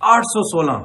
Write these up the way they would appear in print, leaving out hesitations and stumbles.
816।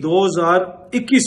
2021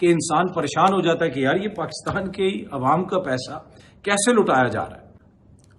کہ انسان پریشان ہو جاتا ہے کہ یار یہ پاکستان کے عوام کا پیسہ کیسے لٹایا جا رہا ہے۔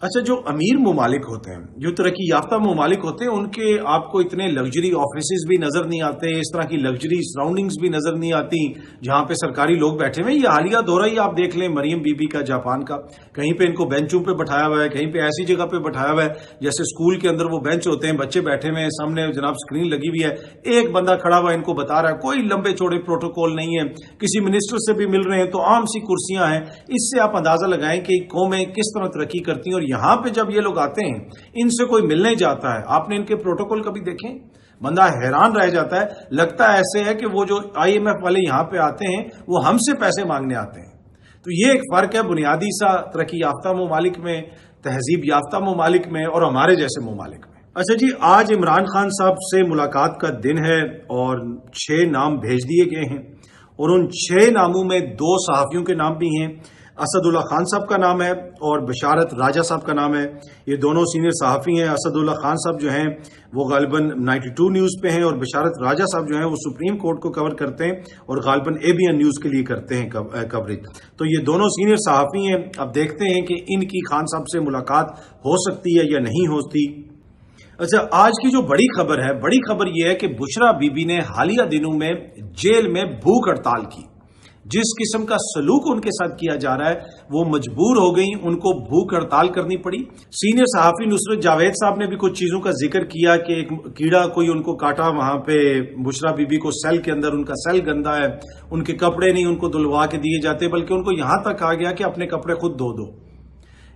اچھا، جو امیر ممالک ہوتے ہیں، جو ترقی یافتہ ممالک ہوتے ہیں، ان کے آپ کو اتنے لگژری آفیسز بھی نظر نہیں آتے، اس طرح کی لگژری سراؤنڈنگز بھی نظر نہیں آتی جہاں پہ سرکاری لوگ بیٹھے ہوئے ہیں۔ یہ حالیہ دورہ ہی آپ دیکھ لیں مریم بی بی کا جاپان کا، کہیں پہ ان کو بینچوں پہ بٹھایا ہوا ہے، کہیں پہ ایسی جگہ پہ بٹھایا ہوا ہے جیسے اسکول کے اندر وہ بینچ ہوتے ہیں، بچے بیٹھے ہوئے ہیں، سامنے جناب اسکرین لگی ہوئی ہے، ایک بندہ کھڑا ہوا ان کو بتا رہا ہے، کوئی لمبے چوڑے پروٹوکول نہیں ہے، کسی منسٹر سے بھی مل رہے ہیں تو عام سی کرسیاں ہیں۔ اس سے آپ اندازہ لگائیں کہ قومیں کس طرح ترقی کرتی ہیں، اور یہاں پہ جب یہ لوگ آتے ہیں، ان سے کوئی ملنے جاتا ہے، آپ نے ان کے پروٹوکول کبھی دیکھیں؟ بندہ حیران رہ جاتا ہے، لگتا ہے ایسے ہے کہ وہ جو آئی ایم ایف والے یہاں پہ آتے ہیں وہ ہم سے پیسے مانگنے آتے ہیں۔ تو یہ ایک فرق ہے بنیادی سا ترقی یافتہ ممالک میں، تہذیب یافتہ ممالک میں اور ہمارے جیسے ممالک میں۔ اچھا جی، آج عمران خان صاحب سے ملاقات کا دن ہے اور 6 نام بھیج دیے گئے ہیں، اور ان 6 ناموں میں 2 صحافیوں کے نام بھی ہیں۔ اسد اللہ خان صاحب کا نام ہے اور بشارت راجہ صاحب کا نام ہے۔ یہ دونوں سینئر صحافی ہیں۔ اسد اللہ خان صاحب جو ہیں وہ غالباً 92 نیوز پہ ہیں، اور بشارت راجہ صاحب جو ہیں وہ سپریم کورٹ کو کور کرتے ہیں اور غالباً ABN نیوز کے لیے کرتے ہیں کوریج۔ تو یہ دونوں سینئر صحافی ہیں۔ اب دیکھتے ہیں کہ ان کی خان صاحب سے ملاقات ہو سکتی ہے یا نہیں ہوتی۔ اچھا، آج کی جو بڑی خبر ہے، بڑی خبر یہ ہے کہ بشرا بی بی نے حالیہ دنوں میں جیل میں بھوک ہڑتال کی۔ جس قسم کا سلوک ان کے ساتھ کیا جا رہا ہے وہ مجبور ہو گئی، ان کو بھوک ہڑتال کرنی پڑی۔ سینئر صحافی نصرت جاوید صاحب نے بھی کچھ چیزوں کا ذکر کیا کہ ایک کیڑا کوئی ان کو کاٹا وہاں پہ بشرا بی بی کو سیل کے اندر، ان کا سیل گندا ہے، ان کے کپڑے نہیں ان کو دھلوا کے دیے جاتے، بلکہ ان کو یہاں تک کہا گیا کہ اپنے کپڑے خود دھو دو۔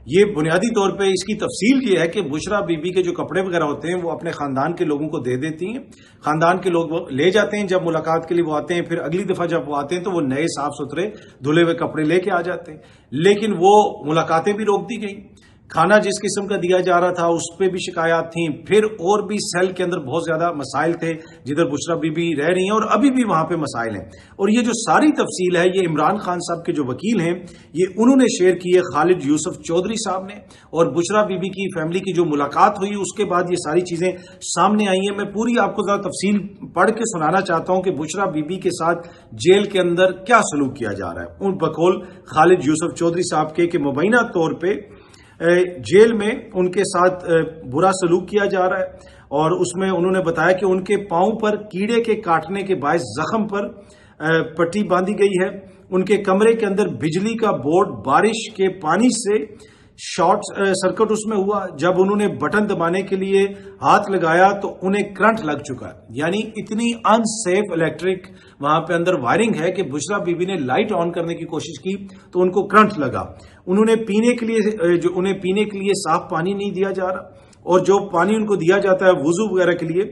یہ بنیادی طور پہ اس کی تفصیل یہ ہے کہ بشرا بی بی کے جو کپڑے وغیرہ ہوتے ہیں وہ اپنے خاندان کے لوگوں کو دے دیتی ہیں، خاندان کے لوگ لے جاتے ہیں، جب ملاقات کے لیے وہ آتے ہیں، پھر اگلی دفعہ جب وہ آتے ہیں تو وہ نئے صاف ستھرے دھلے ہوئے کپڑے لے کے آ جاتے ہیں۔ لیکن وہ ملاقاتیں بھی روک دی گئیں، کھانا جس قسم کا دیا جا رہا تھا اس پہ بھی شکایات تھیں، پھر اور بھی سیل کے اندر بہت زیادہ مسائل تھے جدھر بشرا بی بی رہ رہی ہیں، اور ابھی بھی وہاں پہ مسائل ہیں۔ اور یہ جو ساری تفصیل ہے یہ عمران خان صاحب کے جو وکیل ہیں یہ انہوں نے شیئر کی ہے خالد یوسف چودھری صاحب نے، اور بشرا بی بی کی فیملی کی جو ملاقات ہوئی اس کے بعد یہ ساری چیزیں سامنے آئی ہیں۔ میں پوری آپ کو ذرا تفصیل پڑھ کے سنانا چاہتا ہوں کہ بشرا بی بی کے ساتھ جیل کے اندر کیا سلوک کیا جا رہا ہے ان بقول خالد یوسف چودھری صاحب کے، کہ مبینہ طور پہ جیل میں ان کے ساتھ برا سلوک کیا جا رہا ہے، اور اس میں انہوں نے بتایا کہ ان کے پاؤں پر کیڑے کے کاٹنے کے باعث زخم پر پٹی باندھی گئی ہے، ان کے کمرے کے اندر بجلی کا بورڈ بارش کے پانی سے شارٹ سرکٹ اس میں ہوا، جب انہوں نے بٹن دبانے کے لیے ہاتھ لگایا تو انہیں کرنٹ لگ چکا ہے، یعنی اتنی ان سیف الیکٹرک وہاں پہ اندر وائرنگ ہے کہ بشرا بی بی نے لائٹ آن کرنے کی کوشش کی تو ان کو کرنٹ لگا۔ انہوں نے انہیں پینے کے لیے صاف پانی نہیں دیا جا رہا، اور جو پانی ان کو دیا جاتا ہے وضو وغیرہ کے لیے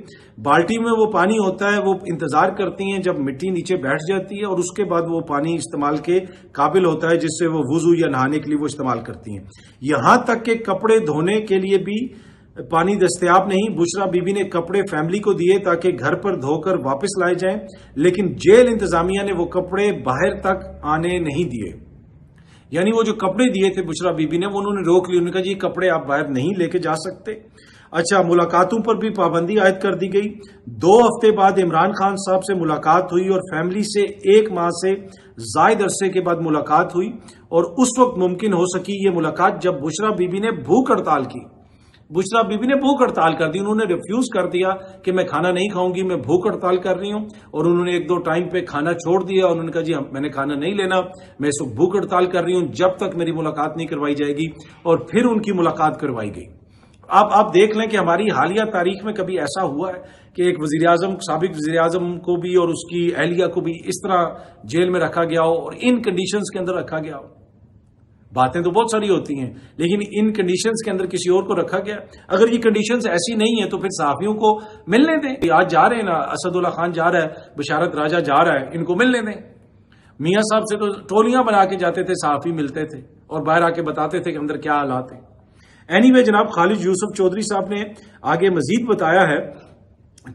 بالٹی میں وہ پانی ہوتا ہے، وہ انتظار کرتی ہیں جب مٹی نیچے بیٹھ جاتی ہے اور اس کے بعد وہ پانی استعمال کے قابل ہوتا ہے جس سے وہ وضو یا نہانے کے لیے وہ استعمال کرتی ہیں۔ یہاں تک کہ کپڑے دھونے کے لیے بھی پانی دستیاب نہیں۔ بشرا بی بی نے کپڑے فیملی کو دیے تاکہ گھر پر دھو کر واپس لائے جائیں، لیکن جیل انتظامیہ نے وہ کپڑے باہر تک آنے نہیں دیے، یعنی وہ جو کپڑے دیے تھے بشرا بی بی نے وہ انہوں نے روک لی، انہوں نے کہا جی یہ کپڑے آپ باہر نہیں لے کے جا سکتے۔ اچھا، ملاقاتوں پر بھی پابندی عائد کر دی گئی۔ 2 ہفتے بعد عمران خان صاحب سے ملاقات ہوئی اور فیملی سے 1 ماہ سے زائد عرصے کے بعد ملاقات ہوئی، اور اس وقت ممکن ہو سکی یہ ملاقات جب بشرا بی بی نے بھوک ہڑتال کی۔ بشرا بی بی نے بھوک ہڑتال کر دی، انہوں نے ریفیوز کر دیا کہ میں کھانا نہیں کھاؤں گی، میں بھوک ہڑتال کر رہی ہوں، اور انہوں نے 1-2 ٹائم پہ کھانا چھوڑ دیا، اور انہوں نے کہا جی میں نے کھانا نہیں لینا، میں اس وقت بھوک ہڑتال کر رہی ہوں جب تک میری ملاقات نہیں کروائی جائے گی، اور پھر ان کی ملاقات کروائی گئی۔ آپ دیکھ لیں کہ ہماری حالیہ تاریخ میں کبھی ایسا ہوا ہے کہ ایک وزیر اعظم، سابق وزیر اعظم کو بھی اور اس کی اہلیہ کو بھی اس طرح جیل میں رکھا گیا ہو اور ان کنڈیشنز کے اندر رکھا گیا ہو؟ باتیں تو بہت ساری ہوتی ہیں لیکن ان کنڈیشنز کے اندر کسی اور کو رکھا گیا۔ اگر یہ کنڈیشنز ایسی نہیں ہیں تو پھر صحافیوں کو ملنے دیں۔ آج جا رہے ہیں نا، اسد اللہ خان جا رہا ہے، بشارت راجہ جا رہا ہے، ان کو ملنے دیں۔ میاں صاحب سے تو ٹولیاں بنا کے جاتے تھے، صحافی ملتے تھے اور باہر آ کے بتاتے تھے کہ اندر کیا حالات ہیں۔ اینی وے، جناب خالد یوسف چودھری صاحب نے آگے مزید بتایا ہے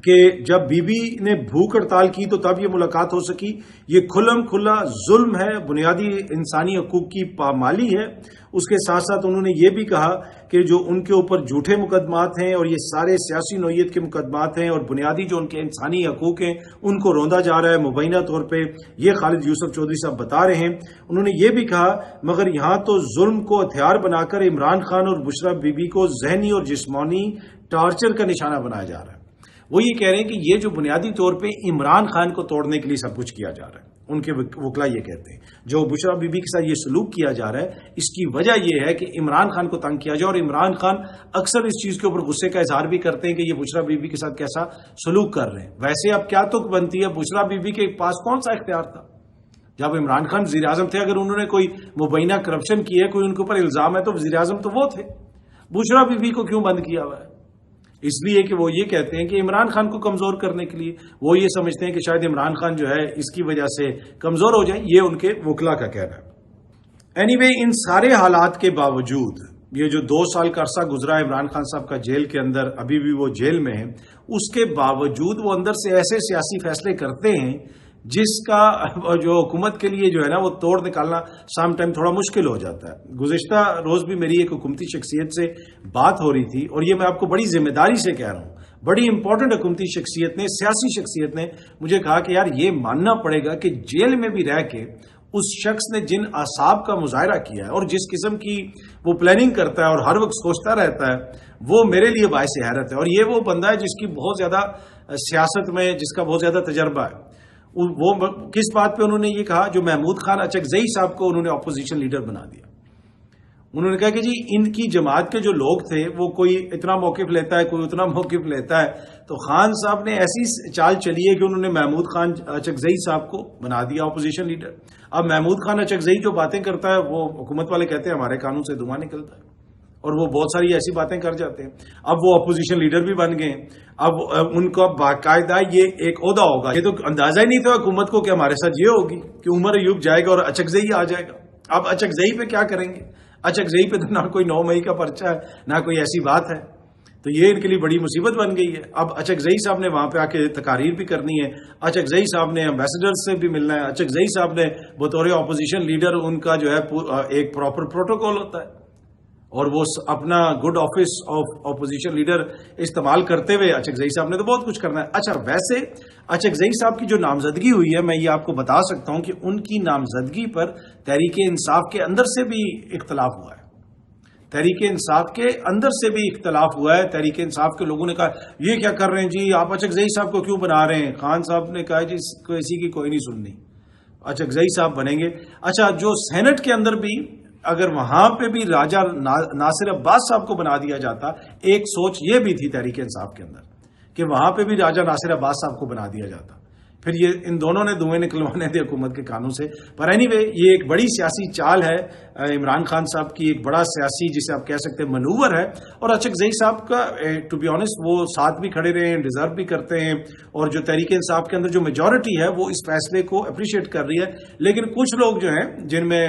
کہ جب بی بی نے بھوک ہڑتال کی تو تب یہ ملاقات ہو سکی. یہ کھلم کھلا ظلم ہے، بنیادی انسانی حقوق کی پامالی ہے. اس کے ساتھ ساتھ انہوں نے یہ بھی کہا کہ جو ان کے اوپر جھوٹے مقدمات ہیں اور یہ سارے سیاسی نوعیت کے مقدمات ہیں اور بنیادی جو ان کے انسانی حقوق ہیں ان کو روندا جا رہا ہے مبینہ طور پہ، یہ خالد یوسف چودھری صاحب بتا رہے ہیں. انہوں نے یہ بھی کہا مگر یہاں تو ظلم کو ہتھیار بنا کر عمران خان اور بشرا بی بی کو ذہنی اور جسمانی ٹارچر کا نشانہ بنایا جا رہا ہے. وہ یہ کہہ رہے ہیں کہ یہ جو بنیادی طور پہ عمران خان کو توڑنے کے لیے سب کچھ کیا جا رہا ہے. ان کے وکلا یہ کہتے ہیں جو بشرا بی بی کے ساتھ یہ سلوک کیا جا رہا ہے اس کی وجہ یہ ہے کہ عمران خان کو تنگ کیا جائے، اور عمران خان اکثر اس چیز کے اوپر غصے کا اظہار بھی کرتے ہیں کہ یہ بشرا بی بی کے ساتھ کیسا سلوک کر رہے ہیں. ویسے اب کیا تک بنتی ہے، بشرا بی بی کے پاس کون سا اختیار تھا جب عمران خان وزیر اعظم تھے؟ اگر انہوں نے کوئی مبینہ کرپشن کی ہے، کوئی ان کے اوپر الزام ہے، تو وزیر اعظم تو وہ تھے. بشرا بی بی کو کیوں بند کیا ہوا ہے؟ اس لیے کہ وہ یہ کہتے ہیں کہ عمران خان کو کمزور کرنے کے لیے وہ یہ سمجھتے ہیں کہ شاید عمران خان جو ہے اس کی وجہ سے کمزور ہو جائیں. یہ ان کے وکلا کا کہنا ہے. اینی وے ان سارے حالات کے باوجود یہ جو 2 سال کا عرصہ گزرا ہے عمران خان صاحب کا جیل کے اندر، ابھی بھی وہ جیل میں ہیں، اس کے باوجود وہ اندر سے ایسے سیاسی فیصلے کرتے ہیں جس کا جو حکومت کے لیے جو ہے نا وہ توڑ نکالنا سام ٹائم تھوڑا مشکل ہو جاتا ہے. گزشتہ روز بھی میری ایک حکومتی شخصیت سے بات ہو رہی تھی، اور یہ میں آپ کو بڑی ذمہ داری سے کہہ رہا ہوں، بڑی امپورٹنٹ حکومتی شخصیت نے، سیاسی شخصیت نے مجھے کہا کہ یار یہ ماننا پڑے گا کہ جیل میں بھی رہ کے اس شخص نے جن اعصاب کا مظاہرہ کیا ہے اور جس قسم کی وہ پلاننگ کرتا ہے اور ہر وقت سوچتا رہتا ہے، وہ میرے لیے باعث حیرت ہے. اور یہ وہ بندہ ہے جس کی بہت زیادہ سیاست میں جس کا بہت زیادہ تجربہ ہے. وہ کس بات پہ انہوں نے یہ کہا؟ جو محمود خان اچکزئی صاحب کو انہوں نے اپوزیشن لیڈر بنا دیا. انہوں نے کہا کہ جی ان کی جماعت کے جو لوگ تھے وہ کوئی اتنا موقف لیتا ہے، کوئی اتنا موقف لیتا ہے، تو خان صاحب نے ایسی چال چلی ہے کہ انہوں نے محمود خان اچکزئی صاحب کو بنا دیا اپوزیشن لیڈر. اب محمود خان اچکزئی جو باتیں کرتا ہے وہ حکومت والے کہتے ہیں ہمارے قانون سے دھواں نکلتا ہے، اور وہ بہت ساری ایسی باتیں کر جاتے ہیں. اب وہ اپوزیشن لیڈر بھی بن گئے. اب ان کا باقاعدہ یہ ایک عہدہ ہوگا. یہ تو اندازہ ہی نہیں تھا حکومت کو کہ ہمارے ساتھ یہ ہوگی کہ عمر ایوب جائے گا اور اچکزئی آ جائے گا. اب اچکزئی پہ کیا کریں گے؟ اچکزئی پہ تو نہ کوئی 9 مئی کا پرچہ ہے، نہ کوئی ایسی بات ہے. تو یہ ان کے لیے بڑی مصیبت بن گئی ہے. اب اچکزئی صاحب نے وہاں پہ آ کے تقاریر بھی کرنی ہے، اچکزئی صاحب نے امبیسڈر سے بھی ملنا ہے، اچکزئی صاحب نے بطور اپوزیشن لیڈر ان کا جو ہے ایک پراپر پروٹوکول ہوتا ہے، اور وہ اپنا good office of opposition leader استعمال کرتے ہوئے اچکزئی صاحب نے تو بہت کچھ کرنا ہے. اچھا ویسے اچکزئی صاحب کی جو نامزدگی ہوئی ہے، میں یہ آپ کو بتا سکتا ہوں کہ ان کی نامزدگی پر تحریک انصاف کے اندر سے بھی اختلاف ہوا ہے. تحریک انصاف کے اندر سے بھی اختلاف ہوا ہے. تحریک انصاف کے لوگوں نے کہا یہ کیا کر رہے ہیں جی، آپ اچکزئی صاحب کو کیوں بنا رہے ہیں؟ خان صاحب نے کہا جی کسی کی کوئی نہیں سننی، اچکزئی صاحب بنیں گے. اچھا جو سینٹ کے اندر بھی اگر وہاں پہ بھی راجہ ناصر عباس صاحب کو بنا دیا جاتا، ایک سوچ یہ بھی تھی تحریک انصاف کے اندر کہ وہاں پہ بھی راجہ ناصر عباس صاحب کو بنا دیا جاتا. پھر یہ ان دونوں نے دھوئیں نکلوانے تھے حکومت کے کانوں سے. پر اینی وے یہ ایک بڑی سیاسی چال ہے عمران خان صاحب کی، ایک بڑا سیاسی جسے آپ کہہ سکتے ہیں منور ہے. اور اچکزئی صاحب کا ٹو بی آنےسٹ وہ ساتھ بھی کھڑے رہے ہیں، ڈیزرو بھی کرتے ہیں، اور جو تحریک انصاف کے اندر جو میجورٹی ہے وہ اس فیصلے کو اپریشیٹ کر رہی ہے. لیکن کچھ لوگ جو ہیں جن میں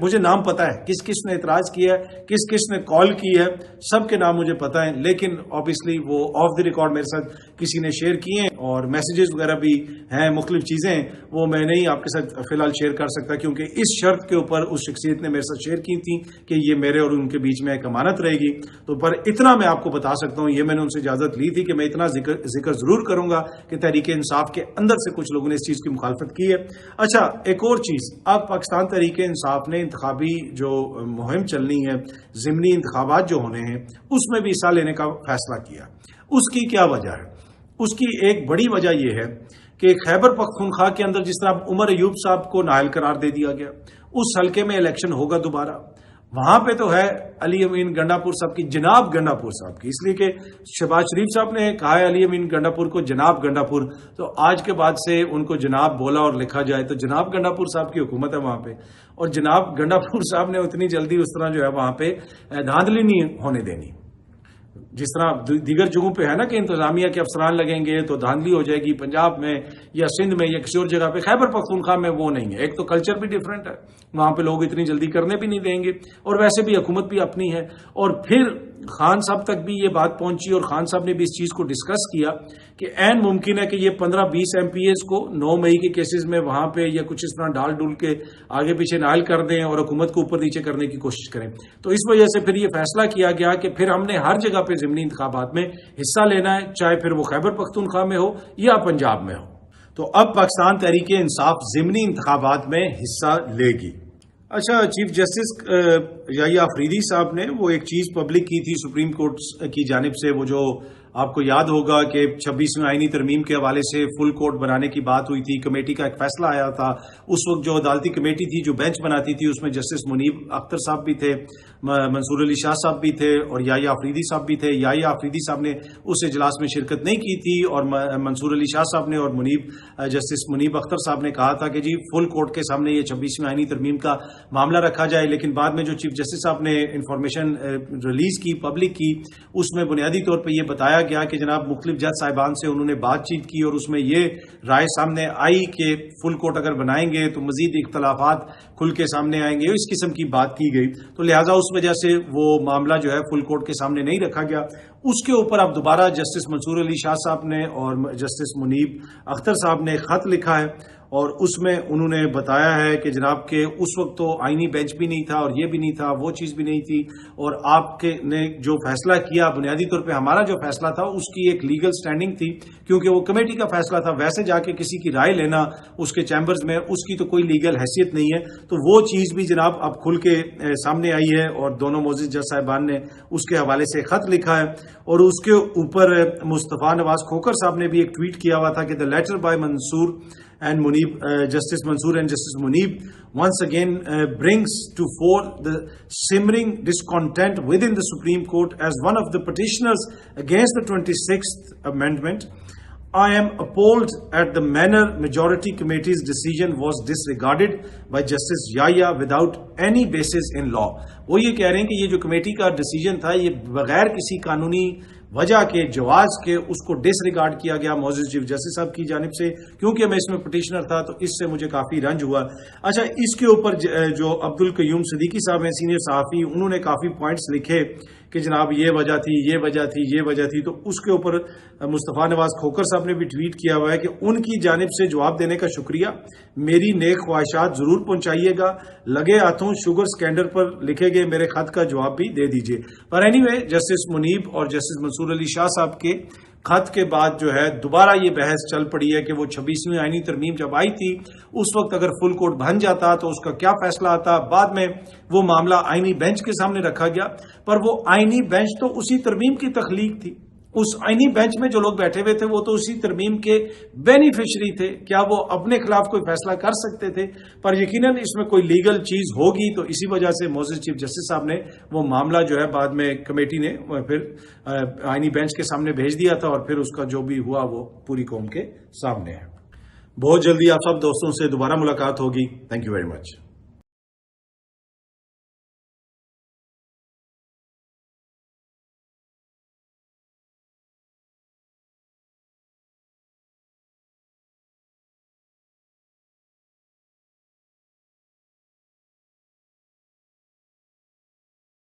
مجھے نام پتا ہے کس کس نے اعتراض کیا ہے، کس کس نے کال کی ہے، سب کے نام مجھے پتا ہے، لیکن آبویسلی وہ آف دی ریکارڈ میرے ساتھ کسی نے شیئر کیے ہیں، اور میسیجز وغیرہ بھی ہیں، مختلف چیزیں وہ میں نہیں آپ کے ساتھ فی الحال شیئر کر سکتا، کیونکہ اس شرط کے اوپر اس شخصیت نے میرے ساتھ شیئر کی تھی کہ یہ میرے اور ان کے بیچ میں ایک امانت رہے گی. تو پر اتنا میں آپ کو بتا سکتا ہوں، یہ میں نے ان سے اجازت لی تھی کہ میں اتنا ذکر ضرور کروں گا کہ تحریک انصاف کے اندر سے کچھ لوگوں نے اس چیز کی مخالفت کی ہے. اچھا ایک اور چیز، اب پاکستان تحریک انصاف نے انتخابی جو مہم چلنی ہے، ضمنی انتخابات جو ہونے ہیں، اس میں بھی حصہ لینے کا فیصلہ کیا. اس کی کیا وجہ ہے؟ اس کی ایک بڑی وجہ یہ ہے کہ خیبر پختونخوا کے اندر جس طرح عمر ایوب صاحب کو نااہل قرار دے دیا گیا، اس حلقے میں الیکشن ہوگا دوبارہ. وہاں پہ تو ہے علی امین گنڈاپور صاحب کی، جناب گنڈاپور صاحب کی، اس لیے کہ شہباز شریف صاحب نے کہا ہے علی امین گنڈاپور کو جناب گنڈاپور، تو آج کے بعد سے ان کو جناب بولا اور لکھا جائے تو جناب گنڈاپور صاحب کی حکومت ہے وہاں پہ. اور جناب گنڈاپور صاحب نے اتنی جلدی اس طرح جو ہے وہاں پہ دھاندلی نہیں ہونے دینی. جس طرح دیگر جگہوں پہ ہے نا کہ انتظامیہ کے افسران لگیں گے تو دھاندلی ہو جائے گی، پنجاب میں یا سندھ میں یا کسی اور جگہ پہ، خیبر پختونخوا میں وہ نہیں ہے. ایک تو کلچر بھی ڈیفرنٹ ہے، وہاں پہ لوگ اتنی جلدی کرنے بھی نہیں دیں گے، اور ویسے بھی حکومت بھی اپنی ہے. اور پھر خان صاحب تک بھی یہ بات پہنچی اور خان صاحب نے بھی اس چیز کو ڈسکس کیا کہ عین ممکن ہے کہ یہ 15-20 MPAs کو 9 مئی کے کیسز میں وہاں پہ یا کچھ اس طرح ڈال ڈول کے آگے پیچھے نائل کر دیں اور حکومت کو اوپر نیچے کرنے کی کوشش کریں. تو اس وجہ سے پھر یہ فیصلہ کیا گیا کہ پھر ہم نے ہر جگہ پہ ضمنی انتخابات میں حصہ لینا ہے, چاہے پھر وہ خیبر پختونخوا میں ہو یا پنجاب میں ہو. تو اب پاکستان تحریک انصاف ضمنی انتخابات میں حصہ لے گی. اچھا, چیف جسٹس یحییٰ آفریدی صاحب نے وہ ایک چیز پبلک کی تھی سپریم کورٹ کی جانب سے, وہ جو آپ کو یاد ہوگا کہ 26ویں آئینی ترمیم کے حوالے سے فل کورٹ بنانے کی بات ہوئی تھی, کمیٹی کا ایک فیصلہ آیا تھا. اس وقت جو عدالتی کمیٹی تھی جو بینچ بناتی تھی اس میں جسٹس منیب اختر صاحب بھی تھے, منصور علی شاہ صاحب بھی تھے اور یحییٰ آفریدی صاحب بھی تھے. یحییٰ آفریدی صاحب نے اس اجلاس میں شرکت نہیں کی تھی اور منصور علی شاہ صاحب نے اور جسٹس منیب اختر صاحب نے کہا تھا کہ جی فل کورٹ کے سامنے یہ 26ویں آئینی ترمیم کا معاملہ رکھا جائے. لیکن بعد میں جو چیف جسٹس صاحب نے انفارمیشن ریلیز کی پبلک کی, اس میں بنیادی طور پہ یہ بتایا گیا کہ جناب مختلف جج صاحبان سے انہوں نے بات چیت کی اور اس میں یہ رائے سامنے آئی کہ فل کورٹ اگر بنائیں گے تو مزید اختلافات کھل کے سامنے آئیں گے, اس قسم کی بات کی گئی. تو لہٰذا اس وجہ سے وہ معاملہ جو ہے فل کورٹ کے سامنے نہیں رکھا گیا. اس کے اوپر اب دوبارہ جسٹس منصور علی شاہ صاحب نے اور جسٹس منیب اختر صاحب نے خط لکھا ہے اور اس میں انہوں نے بتایا ہے کہ جناب کہ اس وقت تو آئینی بینچ بھی نہیں تھا اور یہ بھی نہیں تھا, وہ چیز بھی نہیں تھی, اور آپ کے نے جو فیصلہ کیا بنیادی طور پہ ہمارا جو فیصلہ تھا اس کی ایک لیگل سٹینڈنگ تھی کیونکہ وہ کمیٹی کا فیصلہ تھا. ویسے جا کے کسی کی رائے لینا اس کے چیمبرز میں اس کی تو کوئی لیگل حیثیت نہیں ہے. تو وہ چیز بھی جناب اب کھل کے سامنے آئی ہے اور دونوں معزز جج صاحبان نے اس کے حوالے سے خط لکھا ہے. اور اس کے اوپر مصطفیٰ نواز کھوکر صاحب نے بھی ایک ٹویٹ کیا ہوا تھا کہ the letter by Mansoor and Munib, Justice Mansoor and Justice Munib once again brings to fore the simmering discontent within the Supreme Court as one of the petitioners against the 26th Amendment. I am appalled at the manner majority committee's decision was disregarded by Justice Yahya without any basis in law. وہ یہ کہہ رہے ہیں کہ یہ جو committee کا decision تھا یہ بغیر کسی قانونی وجہ کے جواز کے اس کو ڈس ریگارڈ کیا گیا معزز چیف جسٹس صاحب کی جانب سے, کیونکہ میں اس میں پٹیشنر تھا تو اس سے مجھے کافی رنج ہوا. اچھا, اس کے اوپر جو عبدالقیوم صدیقی صاحب ہیں سینئر صحافی, انہوں نے کافی پوائنٹس لکھے کہ جناب یہ وجہ تھی, یہ وجہ تھی, یہ وجہ تھی. تو اس کے اوپر مصطفیٰ نواز کھوکر صاحب نے بھی ٹویٹ کیا ہوا ہے کہ ان کی جانب سے جواب دینے کا شکریہ, میری نیک خواہشات ضرور پہنچائیے گا, لگے ہاتھوں شوگر سکینڈر پر لکھے گئے میرے خط کا جواب بھی دے دیجیے. پر اینی وے جسٹس منیب اور جسٹس منصور علی شاہ صاحب کے خط کے بعد جو ہے دوبارہ یہ بحث چل پڑی ہے کہ وہ 26ویں آئینی ترمیم جب آئی تھی اس وقت اگر فل کورٹ بن جاتا تو اس کا کیا فیصلہ آتا. بعد میں وہ معاملہ آئینی بینچ کے سامنے رکھا گیا, پر وہ آئینی بینچ تو اسی ترمیم کی تخلیق تھی. اس آئینی بینچ میں جو لوگ بیٹھے ہوئے تھے وہ تو اسی ترمیم کے بینیفیشری تھے. کیا وہ اپنے خلاف کوئی فیصلہ کر سکتے تھے؟ پر یقیناً اس میں کوئی لیگل چیز ہوگی. تو اسی وجہ سے معزز چیف جسٹس صاحب نے وہ معاملہ جو ہے بعد میں کمیٹی نے پھر آئینی بینچ کے سامنے بھیج دیا تھا اور پھر اس کا جو بھی ہوا وہ پوری قوم کے سامنے ہے. بہت جلدی آپ سب دوستوں سے دوبارہ ملاقات ہوگی. Thank you very much.